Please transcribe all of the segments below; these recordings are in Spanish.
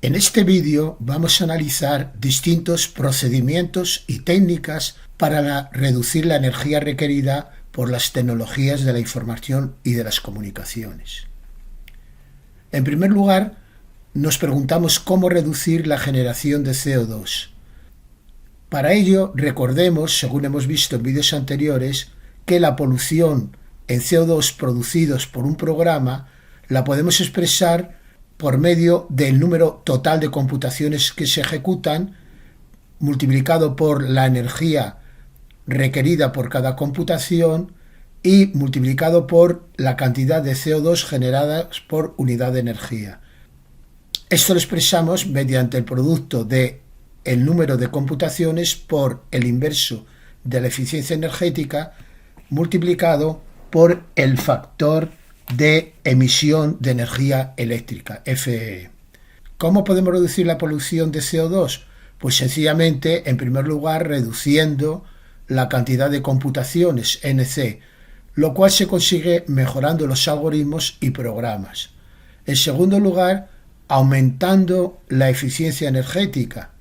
En este vídeo vamos a analizar distintos procedimientos y técnicas para reducir la energía requerida por las tecnologías de la información y de las comunicaciones. En primer lugar, nos preguntamos cómo reducir la generación de CO2. Para ello, recordemos, según hemos visto en vídeos anteriores, que la polución en CO2 producidos por un programa la podemos expresar por medio del número total de computaciones que se ejecutan multiplicado por la energía requerida por cada computación y multiplicado por la cantidad de CO2 generada por unidad de energía. Esto lo expresamos mediante el producto de el número de computaciones por el inverso de la eficiencia energética multiplicado por el factor de emisión de energía eléctrica, FE. ¿Cómo podemos reducir la polución de CO2? Pues sencillamente, en primer lugar, reduciendo la cantidad de computaciones, NC, lo cual se consigue mejorando los algoritmos y programas. En segundo lugar, aumentando la eficiencia energética,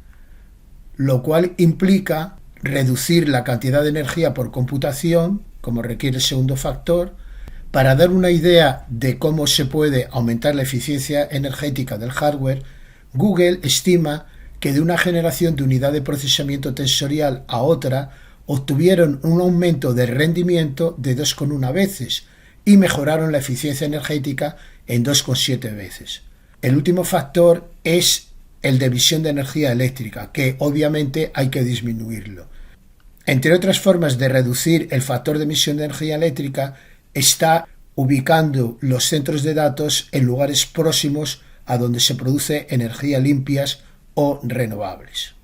lo cual implica reducir la cantidad de energía por computación, como requiere el segundo factor. Para dar una idea de cómo se puede aumentar la eficiencia energética del hardware, Google estima que de una generación de unidad de procesamiento tensorial a otra obtuvieron un aumento de rendimiento de 2,1 veces y mejoraron la eficiencia energética en 2,7 veces. El último factor es el de emisión de energía eléctrica, que obviamente hay que disminuirlo. Entre otras formas de reducir el factor de emisión de energía eléctrica está ubicando los centros de datos en lugares próximos a donde se produce energía limpias o renovables.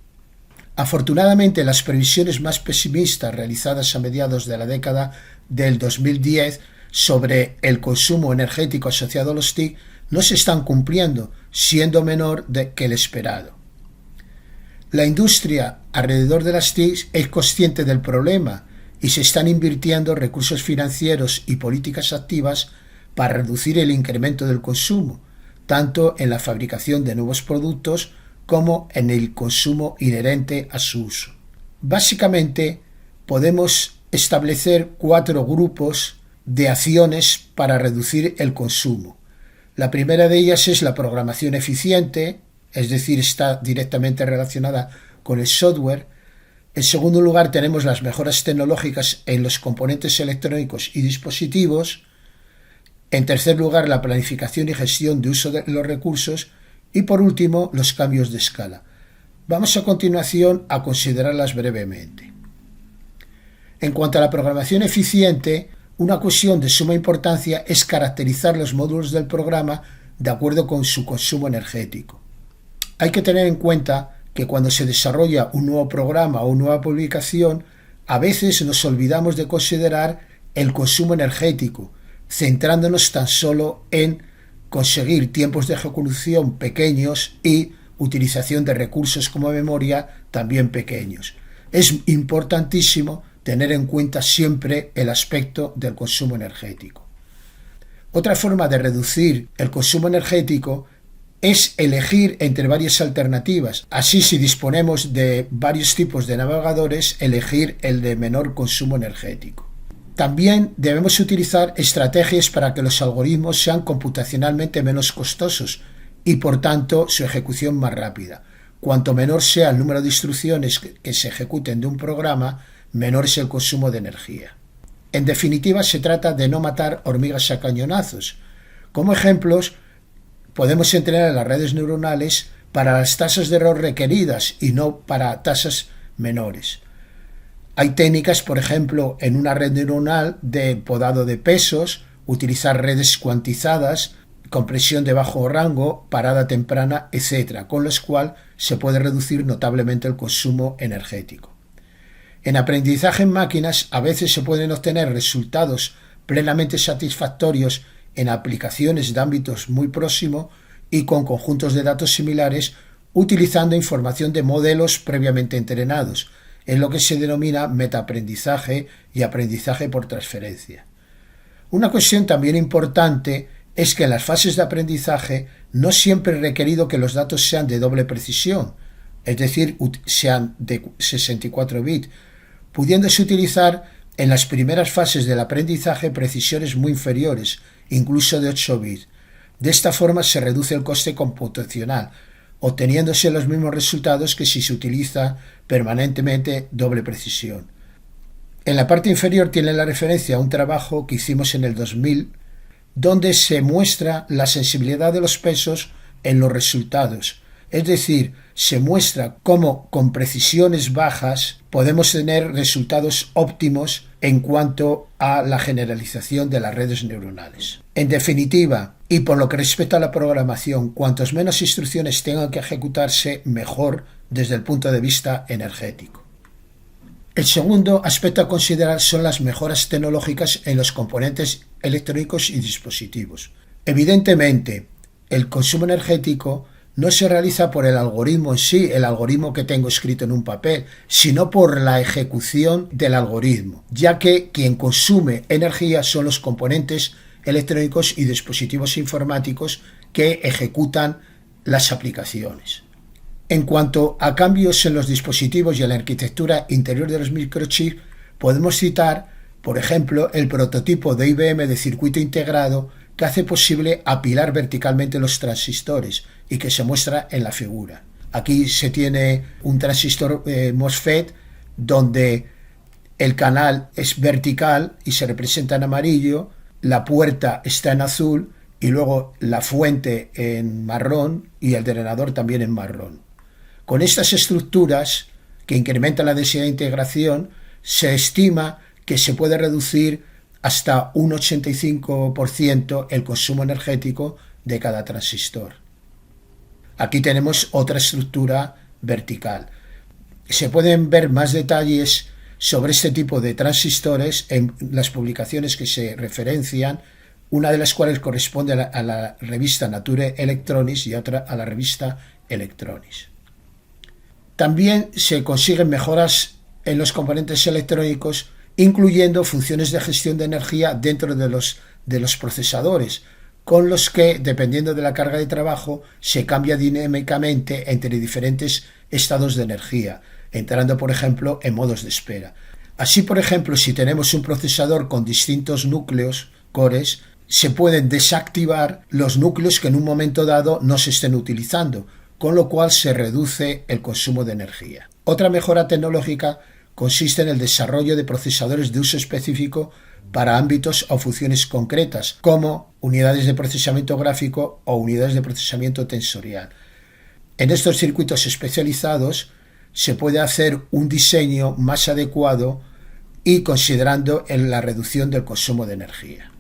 Afortunadamente, las previsiones más pesimistas realizadas a mediados de la década del 2010 sobre el consumo energético asociado a los TIC no se están cumpliendo, siendo menor que el esperado. La industria alrededor de las TIC es consciente del problema y se están invirtiendo recursos financieros y políticas activas para reducir el incremento del consumo, tanto en la fabricación de nuevos productos como en el consumo inherente a su uso. Básicamente, podemos establecer 4 grupos de acciones para reducir el consumo. La primera de ellas es la programación eficiente, es decir, está directamente relacionada con el software. En segundo lugar, tenemos las mejoras tecnológicas en los componentes electrónicos y dispositivos. En tercer lugar, la planificación y gestión de uso de los recursos. Y por último, los cambios de escala. Vamos a continuación a considerarlas brevemente. En cuanto a la programación eficiente, una cuestión de suma importancia es caracterizar los módulos del programa de acuerdo con su consumo energético. Hay que tener en cuenta que cuando se desarrolla un nuevo programa o una nueva publicación, a veces nos olvidamos de considerar el consumo energético, centrándonos tan solo en conseguir tiempos de ejecución pequeños y utilización de recursos como memoria también pequeños. Es importantísimo tener en cuenta siempre el aspecto del consumo energético. Otra forma de reducir el consumo energético es elegir entre varias alternativas. Así, si disponemos de varios tipos de navegadores, elegir el de menor consumo energético. También debemos utilizar estrategias para que los algoritmos sean computacionalmente menos costosos y, por tanto, su ejecución más rápida. Cuanto menor sea el número de instrucciones que se ejecuten de un programa, menor es el consumo de energía. En definitiva, se trata de no matar hormigas a cañonazos. Como ejemplos, podemos entrenar las redes neuronales para las tasas de error requeridas y no para tasas menores. Hay técnicas, por ejemplo, en una red neuronal de podado de pesos, utilizar redes cuantizadas, compresión de bajo rango, parada temprana, etc., con los cuales se puede reducir notablemente el consumo energético. En aprendizaje en máquinas, a veces se pueden obtener resultados plenamente satisfactorios en aplicaciones de ámbitos muy próximos y con conjuntos de datos similares, utilizando información de modelos previamente entrenados, en lo que se denomina metaaprendizaje y aprendizaje por transferencia. Una cuestión también importante es que en las fases de aprendizaje no siempre es requerido que los datos sean de doble precisión, es decir, sean de 64 bits, pudiéndose utilizar en las primeras fases del aprendizaje precisiones muy inferiores, incluso de 8 bits. De esta forma se reduce el coste computacional, obteniéndose los mismos resultados que si se utiliza permanentemente doble precisión. En la parte inferior tiene la referencia a un trabajo que hicimos en el 2000, donde se muestra la sensibilidad de los pesos en los resultados. Es decir, se muestra cómo con precisiones bajas podemos tener resultados óptimos en cuanto a la generalización de las redes neuronales. En definitiva, y por lo que respecta a la programación, cuantos menos instrucciones tengan que ejecutarse, mejor desde el punto de vista energético. El segundo aspecto a considerar son las mejoras tecnológicas en los componentes electrónicos y dispositivos. Evidentemente, el consumo energético no se realiza por el algoritmo en sí, el algoritmo que tengo escrito en un papel, sino por la ejecución del algoritmo, ya que quien consume energía son los componentes electrónicos y dispositivos informáticos que ejecutan las aplicaciones. En cuanto a cambios en los dispositivos y en la arquitectura interior de los microchips, podemos citar, por ejemplo, el prototipo de IBM de circuito integrado que hace posible apilar verticalmente los transistores y que se muestra en la figura. Aquí se tiene un transistor MOSFET donde el canal es vertical y se representa en amarillo, la puerta está en azul y luego la fuente en marrón y el drenador también en marrón. Con estas estructuras que incrementan la densidad de integración, se estima que se puede reducir hasta un 85% el consumo energético de cada transistor. Aquí tenemos otra estructura vertical. Se pueden ver más detalles sobre este tipo de transistores en las publicaciones que se referencian, una de las cuales corresponde a la revista Nature Electronics y otra a la revista Electronics. También se consiguen mejoras en los componentes electrónicos, incluyendo funciones de gestión de energía dentro de los procesadores, con los que, dependiendo de la carga de trabajo, se cambia dinámicamente entre diferentes estados de energía, entrando, por ejemplo, en modos de espera. Así, por ejemplo, si tenemos un procesador con distintos núcleos, cores, se pueden desactivar los núcleos que en un momento dado no se estén utilizando, con lo cual se reduce el consumo de energía. Otra mejora tecnológica consiste en el desarrollo de procesadores de uso específico para ámbitos o funciones concretas, como unidades de procesamiento gráfico o unidades de procesamiento tensorial. En estos circuitos especializados se puede hacer un diseño más adecuado y considerando en la reducción del consumo de energía.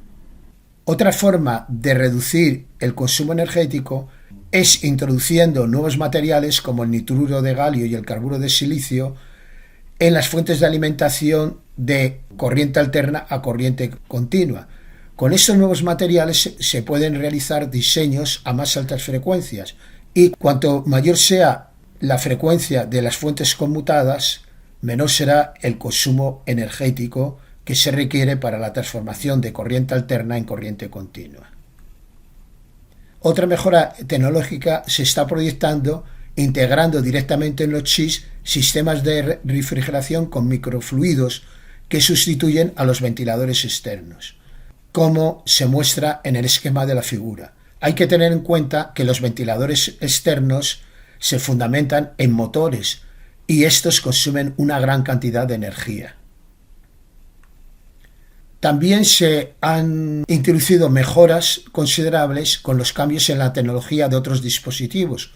Otra forma de reducir el consumo energético es introduciendo nuevos materiales como el nitruro de galio y el carburo de silicio en las fuentes de alimentación de corriente alterna a corriente continua. Con estos nuevos materiales se pueden realizar diseños a más altas frecuencias y cuanto mayor sea la frecuencia de las fuentes conmutadas, menor será el consumo energético que se requiere para la transformación de corriente alterna en corriente continua. Otra mejora tecnológica se está proyectando integrando directamente en los chips sistemas de refrigeración con microfluidos que sustituyen a los ventiladores externos, como se muestra en el esquema de la figura. Hay que tener en cuenta que los ventiladores externos se fundamentan en motores y estos consumen una gran cantidad de energía. También se han introducido mejoras considerables con los cambios en la tecnología de otros dispositivos,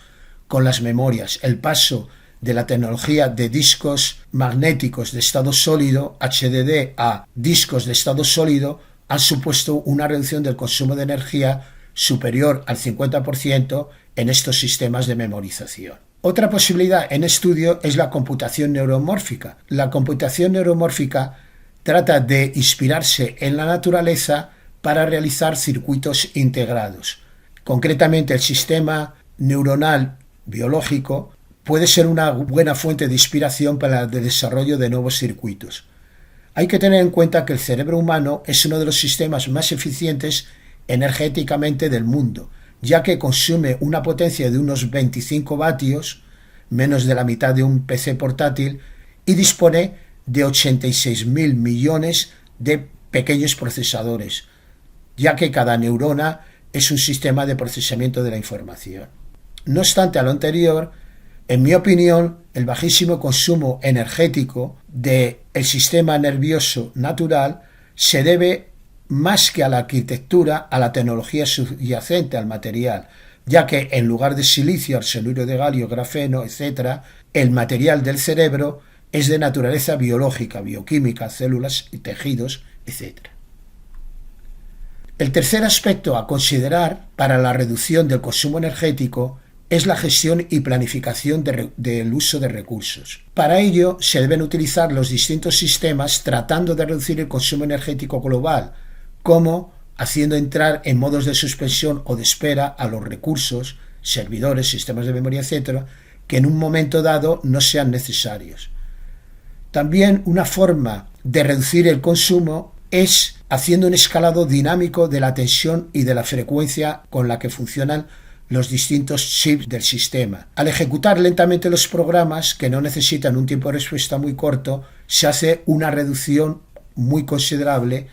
con las memorias. El paso de la tecnología de discos magnéticos de estado sólido, HDD, a discos de estado sólido han supuesto una reducción del consumo de energía superior al 50% en estos sistemas de memorización. Otra posibilidad en estudio es la computación neuromórfica. La computación neuromórfica trata de inspirarse en la naturaleza para realizar circuitos integrados. Concretamente, el sistema neuronal biológico puede ser una buena fuente de inspiración para el desarrollo de nuevos circuitos. Hay que tener en cuenta que el cerebro humano es uno de los sistemas más eficientes energéticamente del mundo, ya que consume una potencia de unos 25 vatios, menos de la mitad de un PC portátil, y dispone de 86.000 millones de pequeños procesadores, ya que cada neurona es un sistema de procesamiento de la información. No obstante a lo anterior, en mi opinión, el bajísimo consumo energético del sistema nervioso natural se debe más que a la arquitectura, a la tecnología subyacente al material, ya que en lugar de silicio, arsenuro de galio, grafeno, etc., el material del cerebro es de naturaleza biológica, bioquímica, células y tejidos, etc. El tercer aspecto a considerar para la reducción del consumo energético es la gestión y planificación del uso de recursos. Para ello se deben utilizar los distintos sistemas tratando de reducir el consumo energético global, como haciendo entrar en modos de suspensión o de espera a los recursos, servidores, sistemas de memoria, etc., que en un momento dado no sean necesarios. También una forma de reducir el consumo es haciendo un escalado dinámico de la tensión y de la frecuencia con la que funcionan los distintos chips del sistema. Al ejecutar lentamente los programas que no necesitan un tiempo de respuesta muy corto, se hace una reducción muy considerable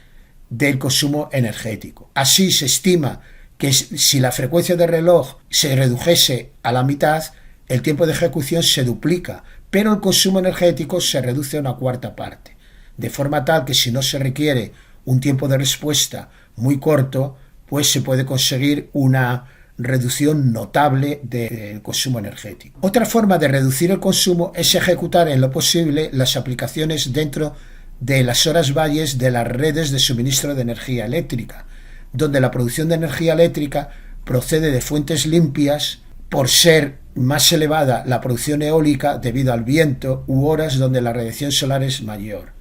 del consumo energético. Así se estima que si la frecuencia de reloj se redujese a la mitad, el tiempo de ejecución se duplica, pero el consumo energético se reduce a una cuarta parte, de forma tal que si no se requiere un tiempo de respuesta muy corto, pues se puede conseguir una reducción notable del consumo energético. Otra forma de reducir el consumo es ejecutar en lo posible las aplicaciones dentro de las horas valles de las redes de suministro de energía eléctrica, donde la producción de energía eléctrica procede de fuentes limpias por ser más elevada la producción eólica debido al viento u horas donde la radiación solar es mayor.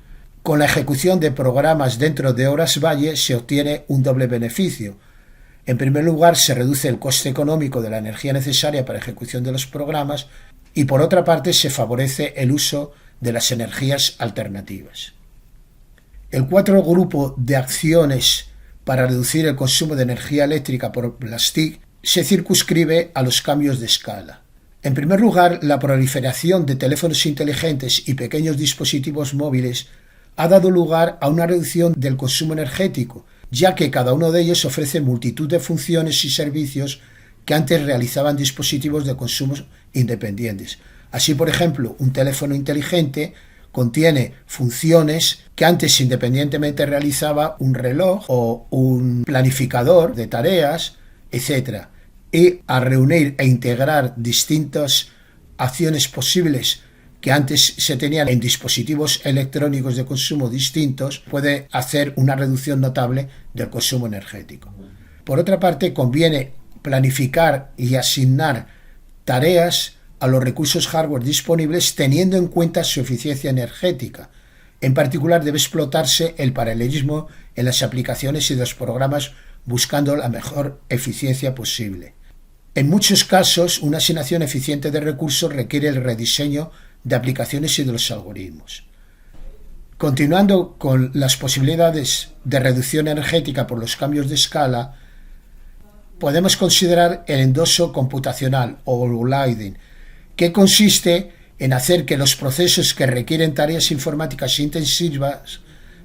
Con la ejecución de programas dentro de horas valle se obtiene un doble beneficio. En primer lugar, se reduce el coste económico de la energía necesaria para la ejecución de los programas y por otra parte se favorece el uso de las energías alternativas. El cuarto grupo de acciones para reducir el consumo de energía eléctrica por las TIC se circunscribe a los cambios de escala. En primer lugar, la proliferación de teléfonos inteligentes y pequeños dispositivos móviles ha dado lugar a una reducción del consumo energético, ya que cada uno de ellos ofrece multitud de funciones y servicios que antes realizaban dispositivos de consumo independientes. Así, por ejemplo, un teléfono inteligente contiene funciones que antes independientemente realizaba un reloj o un planificador de tareas, etc. Y al reunir e integrar distintas acciones posibles que antes se tenían en dispositivos electrónicos de consumo distintos, puede hacer una reducción notable del consumo energético. Por otra parte, conviene planificar y asignar tareas a los recursos hardware disponibles teniendo en cuenta su eficiencia energética. En particular, debe explotarse el paralelismo en las aplicaciones y los programas buscando la mejor eficiencia posible. En muchos casos, una asignación eficiente de recursos requiere el rediseño de aplicaciones y de los algoritmos. Continuando con las posibilidades de reducción energética por los cambios de escala, podemos considerar el endoso computacional o overloading, que consiste en hacer que los procesos que requieren tareas informáticas intensivas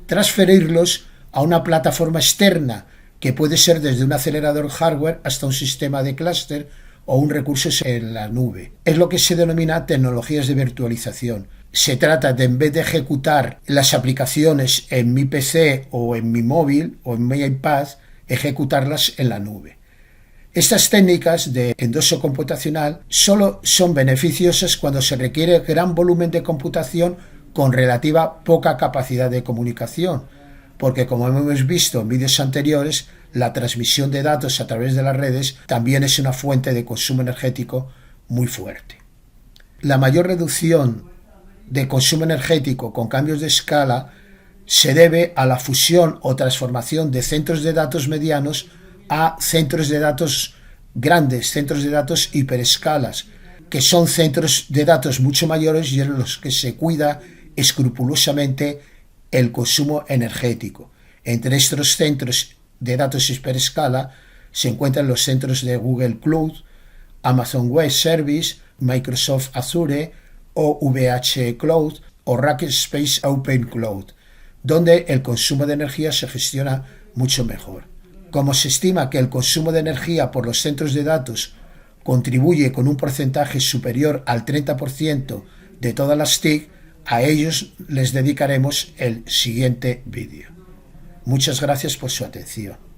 transferirlos a una plataforma externa, que puede ser desde un acelerador hardware hasta un sistema de clúster o un recurso en la nube. Es lo que se denomina tecnologías de virtualización. Se trata de, en vez de ejecutar las aplicaciones en mi PC o en mi móvil o en mi iPad, ejecutarlas en la nube. Estas técnicas de endoso computacional solo son beneficiosas cuando se requiere gran volumen de computación con relativa poca capacidad de comunicación, porque como hemos visto en vídeos anteriores, la transmisión de datos a través de las redes también es una fuente de consumo energético muy fuerte. La mayor reducción de consumo energético con cambios de escala se debe a la fusión o transformación de centros de datos medianos a centros de datos grandes, centros de datos hiperescalas, que son centros de datos mucho mayores y en los que se cuida escrupulosamente el consumo energético. Entre estos centros de datos hiperescala se encuentran los centros de Google Cloud, Amazon Web Service, Microsoft Azure, OVH Cloud o Rackspace Open Cloud, donde el consumo de energía se gestiona mucho mejor. Como se estima que el consumo de energía por los centros de datos contribuye con un porcentaje superior al 30% de todas las TIC, a ellos les dedicaremos el siguiente vídeo. Muchas gracias por su atención.